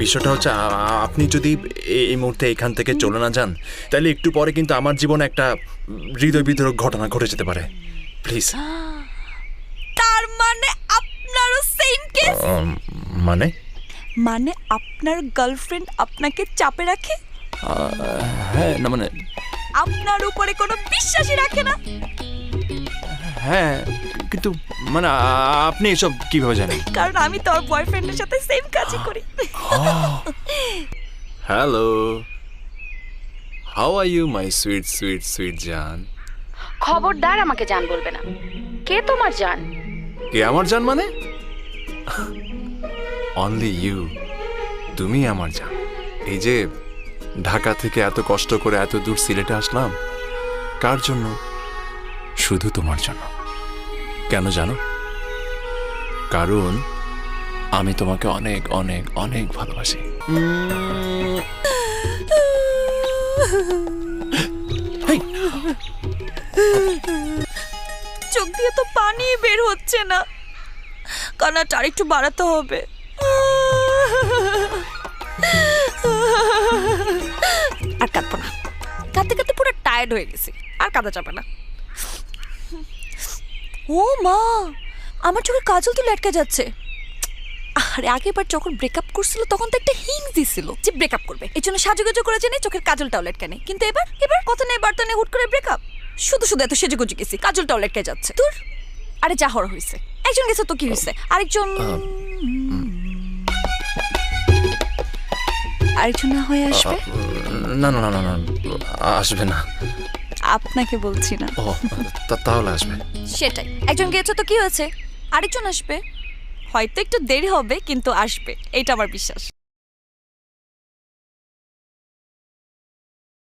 বিষয়টা হচ্ছে আপনি যদি এই মুহূর্তে এখান থেকে চলে না যান, তাহলে একটু পরে কিন্তু আমার জীবনে একটা হৃদয় বিদারক ঘটনা ঘটে যেতে পারে। প্লিজ। তার মানে আপনারও সেম কেস? মানে মানে আপনার গার্লফ্রেন্ড আপনাকে চাপে রাখে? হ্যাঁ, না মানে আপনার উপরে কোনো বিশ্বাসই রাখে না? হ্যাঁ, কিন্তু মানে আপনি এসব কিভাবে জানেন? কারণ আমি তোর বয়ফ্রেন্ডের সাথে সেম কাজই করি। Hello, how are you my sweet sweet sweet জান? খবরদার আমাকে জান বলবে না। কে তোমার জান? কে আমার জান মানে? অনলি ইউ, তুমি আমার জান। এই যে ঢাকা থেকে এত কষ্ট করে এত দূর সিলেটে আসলাম, কার জন্য? শুধু তোমার জন্য। কেন জানো? কারণ আমি তোমাকে অনেক অনেক অনেক ভালোবাসি। চোখ দিয়ে তো পানি বের হচ্ছে না, কান্নাটা আরেকটু বাড়াতে হবে। আর কাঁদবো না, কাঁদতে কাঁদতে পুরো টায়ার্ড হয়ে গেছি, আর কাঁদা যাবে না। ও মা, আমার চোখে কাজল তো লটকে যাচ্ছে। আরে আগেবার যখন ব্রেকআপ করছিল তখন তো একটা হিংস দিছিল যে ব্রেকআপ করবে, এই জন্য সাজুগুজু করে জেনে চোখের কাজলটাও লটকে নেই। কিন্তু এবার এবার কথা নেই বার্তা নেই, হুট করে ব্রেকআপ। শুধু শুধু এত সেজেগুজু গেছি, কাজলটাও লটকে যাচ্ছে। তোর আরে যা হওয়ার হয়েছে, একজন গেছে তো কি হয়েছে, আরেকজন আরেকজন না হয়ে আসবে। না না না না না, আসবে না। আপনাকে বলছি না। ও, তাহলে আসবে। সেটাই, একজন গেছে তো কি হয়েছে, আরেকজন আসবে। হয়তো একটু দেরি হবে কিন্তু আসবে, এইটা আমার বিশ্বাস।